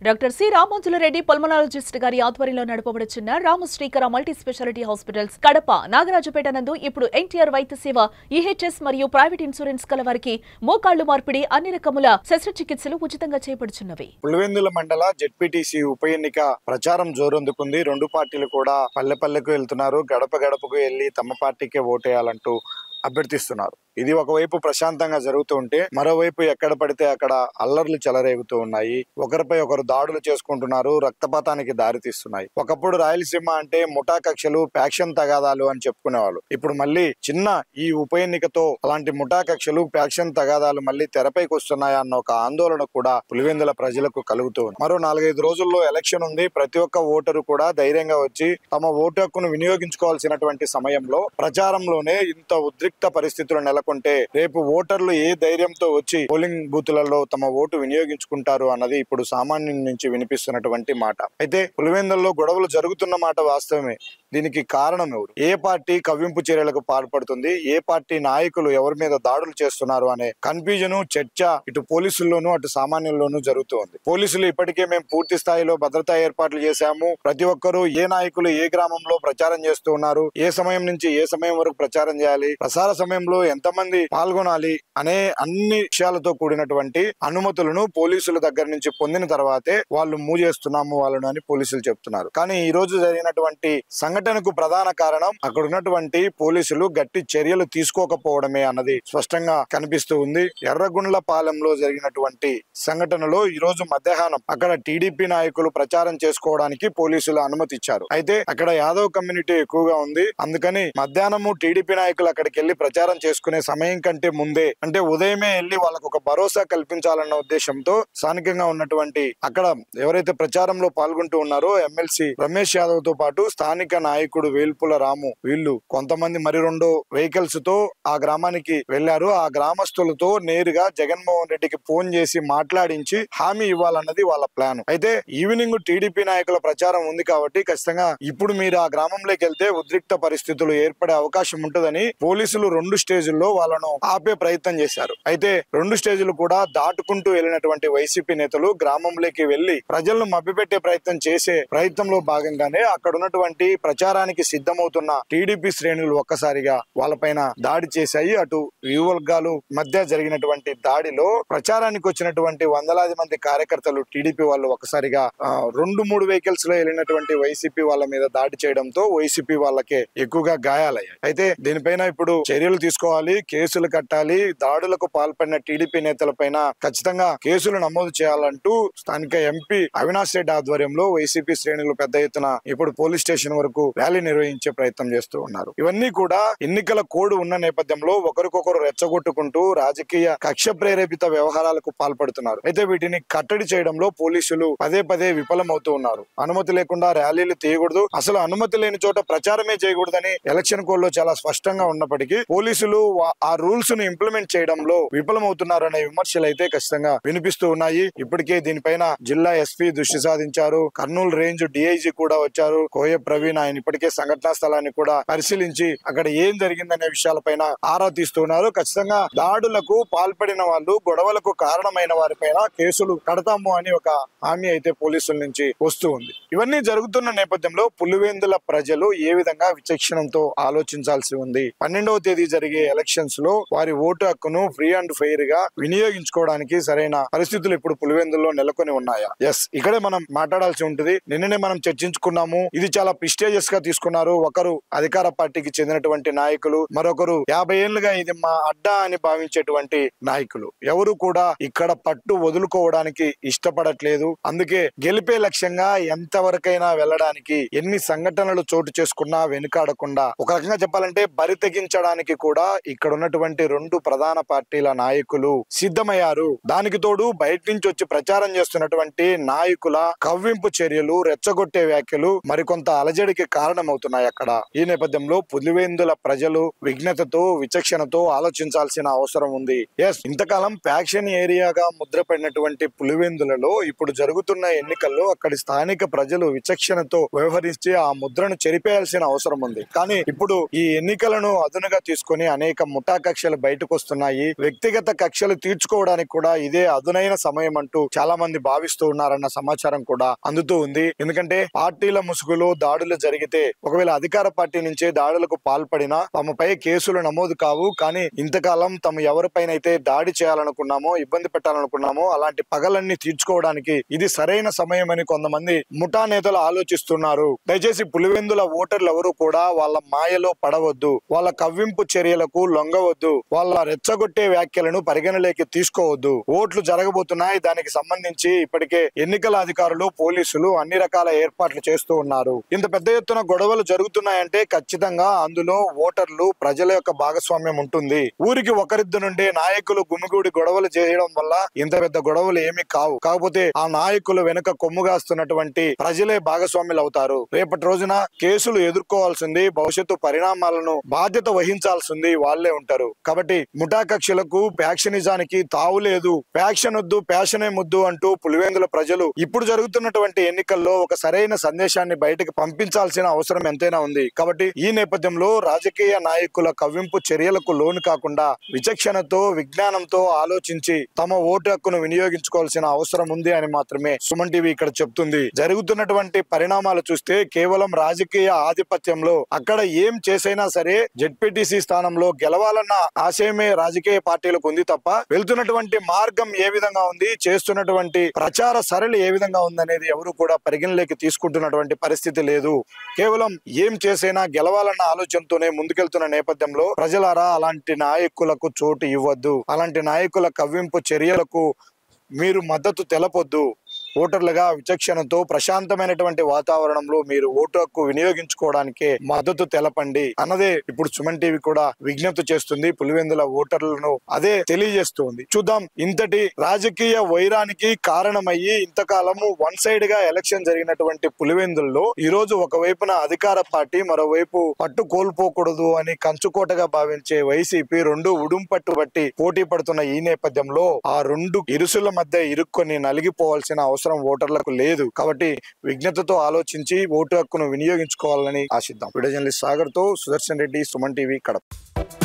Doctor C రామోజులరెడ్డి pulmonologist గారి ఆధ్వర్యంలో నడపబడుచున్న రామశ్రీకర multi speciality hospitals Kadapa నాగరాజపేట నందు ఇప్పుడు ఎన్టీఆర్ వైద్య సేవ ఈహెచ్ఎస్ మరియు ప్రైవేట్ ఇన్సూరెన్స్ కల వారికి మోకాళ్లు మార్పిడి అన్ని రకముల శస్త్రచికిత్సలు ఉచితంగా చేపడుచున్నవి. పులివెందుల మండల జెడ్పీటీసీ ఉప ఎన్నిక ప్రచారం జోరందుకుంది. రెండు పార్టీలు కూడా పల్లె పల్లెకు వెళ్తున్నారు. గడప గడపకు వెళ్లి తమ పార్టీకే ఓటేయాలంటూ అభ్యర్థిస్తున్నారు. ఇది ఒకవైపు ప్రశాంతంగా జరుగుతూ ఉంటే మరోవైపు ఎక్కడ పడితే అక్కడ అల్లర్లు చెలరేగుతూ ఉన్నాయి. ఒకరిపై ఒకరు దాడులు చేసుకుంటున్నారు. రక్తపాతానికి దారితీస్తున్నాయి. ఒకప్పుడు రాయలసీమ అంటే ముఠా కక్షలు, ఫ్యాక్షన్ తగాదాలు అని చెప్పుకునేవాళ్ళు. ఇప్పుడు మళ్ళీ చిన్న ఈ ఉప ఎన్నికతో అలాంటి ముఠా కక్షలు, ఫ్యాక్షన్ తగాదాలు మళ్ళీ తెరపైకి వస్తున్నాయా అన్న ఒక ఆందోళన కూడా పులివెందుల ప్రజలకు కలుగుతూ ఉంది. మరో 4-5 రోజుల్లో ఎలక్షన్ ఉంది. ప్రతి ఒక్క ఓటరు కూడా ధైర్యంగా వచ్చి తమ ఓటు హక్కును వినియోగించుకోవాల్సినటువంటి సమయంలో ప్రచారంలోనే ఇంత ఉద్రిక్త పరిస్థితులు నెలకొంటే రేపు ఓటర్లు ఏ ధైర్యంతో వచ్చి పోలింగ్ బూతులలో తమ ఓటు వినియోగించుకుంటారు అన్నది ఇప్పుడు సామాన్యుల నుంచి వినిపిస్తున్నటువంటి మాట. అయితే పులివెందుల్లో గొడవలు జరుగుతున్న మాట వాస్తవమే. దీనికి కారణం ఎవరు? ఏ పార్టీ కవ్వింపు చర్యలకు పాల్పడుతుంది? ఏ పార్టీ నాయకులు ఎవరి మీద దాడులు చేస్తున్నారు అనే కన్ఫ్యూజన్, చర్చ ఇటు పోలీసుల్లోనూ అటు సామాన్యుల్లోనూ జరుగుతూ ఉంది. పోలీసులు ఇప్పటికే మేము పూర్తి స్థాయిలో భద్రతా ఏర్పాట్లు చేశాము, ప్రతి ఒక్కరూ ఏ నాయకులు ఏ గ్రామంలో ప్రచారం చేస్తూ ఉన్నారు, ఏ సమయం నుంచి ఏ సమయం వరకు ప్రచారం చేయాలి, ప్రసార సమయంలో ఎంతమంది పాల్గొనాలి అనే అన్ని విషయాలతో కూడినటువంటి అనుమతులను పోలీసుల దగ్గర నుంచి పొందిన తర్వాతే వాళ్ళు మూవ్ చేస్తున్నాము వాళ్ళను అని పోలీసులు చెప్తున్నారు. కానీ ఈ రోజు జరిగినటువంటి సంఘటనకు ప్రధాన కారణం అక్కడ ఉన్నటువంటి పోలీసులు గట్టి చర్యలు తీసుకోకపోవడమే అన్నది స్పష్టంగా కనిపిస్తూ ఉంది. ఎర్రగుండ్లపాలెంలో జరిగినటువంటి సంఘటనలో ఈ రోజు మధ్యాహ్నం అక్కడ టీడీపీ నాయకులు ప్రచారం చేసుకోవడానికి పోలీసులు అనుమతి ఇచ్చారు. అయితే అక్కడ యాదవ్ కమ్యూనిటీ ఎక్కువగా ఉంది. అందుకని మధ్యాహ్నము టీడీపీ నాయకులు అక్కడికి వెళ్లి ప్రచారం చేసుకునే సమయం కంటే ముందే, అంటే ఉదయమే వెళ్లి వాళ్ళకు ఒక భరోసా కల్పించాలన్న ఉద్దేశంతో స్థానికంగా ఉన్నటువంటి అక్కడ ఎవరైతే ప్రచారంలో పాల్గొంటూ ఉన్నారో ఎమ్మెల్సీ రమేష్ యాదవ్ తో పాటు స్థానిక నాయకుడు వేల్పుల రాము వీళ్ళు కొంతమంది మరి 2 వెహికల్స్ తో ఆ గ్రామానికి వెళ్లారు. ఆ గ్రామస్తులతో నేరుగా జగన్మోహన్ రెడ్డికి ఫోన్ చేసి మాట్లాడించి హామీ ఇవ్వాలన్నది వాళ్ళ ప్లాన్. అయితే ఈవినింగ్ టీడీపీ నాయకుల ప్రచారం ఉంది కాబట్టి ఖచ్చితంగా ఇప్పుడు మీరు ఆ గ్రామంలోకి వెళ్తే ఉద్రిక్త పరిస్థితులు ఏర్పడే అవకాశం ఉంటుందని పోలీసులు 2 స్టేజుల్లో వాళ్ళను ఆపే ప్రయత్నం చేశారు. అయితే 2 స్టేజీలు కూడా దాటుకుంటూ వెళ్ళినటువంటి వైసీపీ నేతలు గ్రామంలోకి వెళ్లి ప్రజలను మభ్యపెట్టే ప్రయత్నం చేసే ప్రయత్నంలో భాగంగానే అక్కడ ఉన్నటువంటి ప్రచారానికి సిద్ధమవుతున్న టీడీపీ శ్రేణులు ఒక్కసారిగా వాళ్ళపైన దాడి చేశాయి. అటు యువవర్గాలు మధ్య జరిగినటువంటి దాడిలో ప్రచారానికి వచ్చినటువంటి వందలాది మంది కార్యకర్తలు టీడీపీ వాళ్ళు ఒక్కసారిగా 2-3 వెహికల్స్ లో వెళ్ళినటువంటి వైసీపీ వాళ్ళ మీద దాడి చేయడంతో వైసీపీ వాళ్ళకే ఎక్కువగా గాయాలయ్యాయి. అయితే దీనిపైన ఇప్పుడు చర్యలు తీసుకోవాలి, కేసులు కట్టాలి. దాడులకు పాల్పడిన టీడీపీ నేతలపైన ఖచ్చితంగా కేసులు నమోదు చేయాలంటూ స్థానిక ఎంపీ అవినాష్ రెడ్డి ఆధ్వర్యంలో వైసీపీ శ్రేణులు పెద్ద ఎత్తున ఇప్పుడు పోలీస్ స్టేషన్ వరకు ర్యాలీ నిర్వహించే ప్రయత్నం చేస్తూ ఉన్నారు. ఇవన్నీ కూడా ఎన్నికల కోడ్ ఉన్న నేపథ్యంలో ఒకరికొకరు రెచ్చగొట్టుకుంటూ రాజకీయ కక్ష ప్రేరేపిత వ్యవహారాలకు పాల్పడుతున్నారు. అయితే వీటిని కట్టడి చేయడంలో పోలీసులు పదే పదే విఫలమవుతూ ఉన్నారు. అనుమతి లేకుండా ర్యాలీలు తీయకూడదు, అసలు అనుమతి లేని చోట ప్రచారమే చేయకూడదని ఎలక్షన్ కోడ్ లో చాలా స్పష్టంగా ఉన్నప్పటికీ పోలీసులు ఆ రూల్స్ ను ఇంప్లిమెంట్ చేయడంలో విఫలమవుతున్నారనే విమర్శలు అయితే ఖచ్చితంగా వినిపిస్తూ ఉన్నాయి. ఇప్పటికే దీనిపైన జిల్లా ఎస్పీ దృష్టి సాధించారు. కర్నూలు రేంజ్ డిఐజీ కూడా వచ్చారు. కోయ ప్రవీణ్ ఆయన ఇప్పటికే సంఘటనా స్థలాన్ని కూడా పరిశీలించి అక్కడ ఏం జరిగిందనే విషయాలపైన ఆరా తీస్తున్నారు. ఖచ్చితంగా దాడులకు పాల్పడిన వాళ్ళు, గొడవలకు కారణమైన వారిపైన కేసులు కడతాము అని ఒక హామీ అయితే పోలీసుల నుంచి వస్తూ ఉంది. ఇవన్నీ జరుగుతున్న నేపథ్యంలో పులివెందుల ప్రజలు ఏ విధంగా విచక్షణతో ఆలోచించాల్సి ఉంది. 12వ తేదీ జరిగే ఎలక్షన్స్ లో వారి ఓటు హక్కును ఫ్రీ అండ్ ఫెయిర్ గా వినియోగించుకోవడానికి సరైన పరిస్థితులు ఇప్పుడు పులివెందుల్లో నెలకొని ఉన్నాయా? ఇక్కడే మనం మాట్లాడాల్సి ఉంటుంది. నిన్ననే మనం చర్చించుకున్నాము. ఇది చాలా ప్రిస్టేజియస్ గా తీసుకున్నారు. ఒకరు అధికార పార్టీకి చెందినటువంటి నాయకులు, మరొకరు 50 ఏళ్లుగా ఇది మా అడ్డా అని భావించేటువంటి నాయకులు. ఎవరు కూడా ఇక్కడ పట్టు వదులుకోవడానికి ఇష్టపడట్లేదు. అందుకే గెలిపే లక్ష్యంగా ఎంతవరకైనా వెళ్ళడానికి ఎన్ని సంఘటనలు చోటు చేసుకున్నా వెనుకాడకుండా ఒక రకంగా చెప్పాలంటే బరి తెగించడానికి కూడా ఇక్కడ ఉన్నటువంటి 2 ప్రధాన పార్టీల నాయకులు సిద్ధమయ్యారు. దానికి తోడు బయట నుంచి వచ్చి ప్రచారం చేస్తున్నటువంటి నాయకుల కవ్వింపు చర్యలు, రెచ్చగొట్టే వ్యాఖ్యలు మరికొంత అలజడికి కారణమవుతున్నాయి అక్కడ. ఈ నేపథ్యంలో పులివెందుల ప్రజలు విఘ్నతతో, విచక్షణతో ఆలోచించాల్సిన అవసరం ఉంది. ఇంతకాలం ఫ్యాక్షన్ ఏరియాగా ముద్రపడినటువంటి పులివెందులలో ఇప్పుడు జరుగుతున్న ఎన్నికల్లో అక్కడి స్థానిక ప్రజలు విచక్షణతో వ్యవహరించి ఆ ముద్రను చెరిపేయాల్సిన అవసరం ఉంది. కానీ ఇప్పుడు ఈ ఎన్నికలను అదునుగా తీసుకొని అనేక ముఠా కక్షలు బయటకు వస్తున్నాయి. వ్యక్తిగత కక్షలు తీర్చుకోవడానికి కూడా ఇదే అదునైన సమయం అంటూ చాలా మంది భావిస్తూ ఉన్నారన్న సమాచారం కూడా అందుతూ ఉంది. ఎందుకంటే పార్టీల ముసుగులో దాడులు జరిగితే ఒకవేళ అధికార పార్టీ నుంచే దాడులకు పాల్పడినా తమపై కేసులు నమోదు కావు. కానీ ఇంతకాలం తమ ఎవరిపైనైతే దాడి చేయాలనుకున్నామో, ఇబ్బంది పెట్టాలనుకున్నామో అలాంటి పగలన్నీ తీర్చుకోవడానికి ఇది సరైన సమయం అని కొంతమంది ముఠా నేతలు ఆలోచిస్తున్నారు. దయచేసి పులివెందుల ఓటర్లు ఎవరు కూడా వాళ్ళ మాయలో పడవద్దు, వాళ్ళ కవ్వింపు చర్యలకు లొంగవద్దు, వాళ్ళ రెచ్చగొట్టే వ్యాఖ్యలను పరిగణలోకి తీసుకోవద్దు. ఓట్లు జరగబోతున్నాయి. దానికి సంబంధించి ఇప్పటికే ఎన్నికల అధికారులు, పోలీసులు అన్ని రకాల ఏర్పాట్లు చేస్తూ ఉన్నారు. ఇంత పెద్ద ఎత్తున గొడవలు జరుగుతున్నాయంటే ఖచ్చితంగా అందులో ఓటర్లు, ప్రజల యొక్క భాగస్వామ్యం ఉంటుంది. ఊరికి ఒకరిద్దరు నుండే నాయకులు గుమిగూడి గొడవలు చేయడం వల్ల ఇంత పెద్ద గొడవలు ఏమీ కావు. కాకపోతే ఆ నాయకులు వెనుక కొమ్ముగాస్తున్నటువంటి ప్రజలే భాగస్వాములు అవుతారు. రేపటి రోజున కేసులు ఎదుర్కోవాల్సింది, భవిష్యత్తు పరిణామాలను బాధ్యత వహించాల్సింది వాళ్లే ఉంటారు. కాబట్టి ముఠా కక్షలకు, ఫ్యాక్షనిజానికి తావు లేదు. ఫ్యాక్షన్ వద్దు, ఫ్యాషనే ముద్దు అంటూ పులివెందుల ప్రజలు ఇప్పుడు జరుగుతున్నటువంటి ఎన్నికల్లో ఒక సరైన సందేశాన్ని బయటకు పంపించాల్సిన అవసరం ఎంతైనా ఉంది. కాబట్టి ఈ నేపథ్యంలో రాజకీయ నాయకుల కవ్వింపు చర్యలకు లోను కాకుండా విచక్షణతో, విజ్ఞానంతో ఆలోచించి తమ ఓటు హక్కును వినియోగించుకోవాల్సిన అవసరం ఉంది అని మాత్రమే సుమన్ టీవీ ఇక్కడ చెప్తుంది. జరుగుతున్నటువంటి పరిణామాలు చూస్తే కేవలం రాజకీయ ఆధిపత్యంలో అక్కడ ఏం చేసైనా సరే జెడ్పీటీసీ స్థానంలో గెలవాలన్న ఆశయమే రాజకీయ పార్టీలకు ఉంది తప్ప వెళ్తున్నటువంటి మార్గం ఏ విధంగా ఉంది, చేస్తున్నటువంటి ప్రచార సరళి ఏ విధంగా ఉందనేది ఎవరు కూడా పరిగణలోకి తీసుకుంటున్నటువంటి పరిస్థితి లేదు. కేవలం ఏం చేసైనా గెలవాలన్న ఆలోచనతోనే ముందుకెళ్తున్న నేపథ్యంలో ప్రజలారా అలాంటి నాయకులకు చోటు ఇవ్వద్దు. అలాంటి నాయకుల కవ్వింపు చర్యలకు మీరు మద్దతు తెలపొద్దు. ఓటర్లుగా విచక్షణతో ప్రశాంతమైనటువంటి వాతావరణంలో మీరు ఓటు హక్కు వినియోగించుకోవడానికే మద్దతు తెలపండి అన్నదే ఇప్పుడు సుమన్ టీవీ కూడా విజ్ఞప్తి చేస్తుంది. పులివెందుల ఓటర్లను అదే తెలియజేస్తుంది. చూద్దాం, ఇంతటి రాజకీయ వైరానికి కారణమయ్యి ఇంతకాలము వన్ సైడ్ గా ఎలక్షన్ జరిగినటువంటి పులివెందుల్లో ఈ రోజు ఒకవైపున అధికార పార్టీ, మరోవైపు పట్టు కోల్పోకూడదు అని కంచుకోటగా భావించే వైసీపీ రెండు ఉడుంపట్టు బట్టి పోటీ పడుతున్న ఈ నేపథ్యంలో ఆ రెండు ఇరుసుల మధ్య ఇరుక్కొని నలిగిపోవాల్సిన అవసరం ఓటర్లకు లేదు. కాబట్టి విజ్ఞతతో ఆలోచించి ఓటు హక్కును వినియోగించుకోవాలని ఆశిద్దాం. వీడియో జర్నలిస్ట్ సాగర్ తో సుదర్శన్ రెడ్డి, సుమన్ టీవీ, కడప.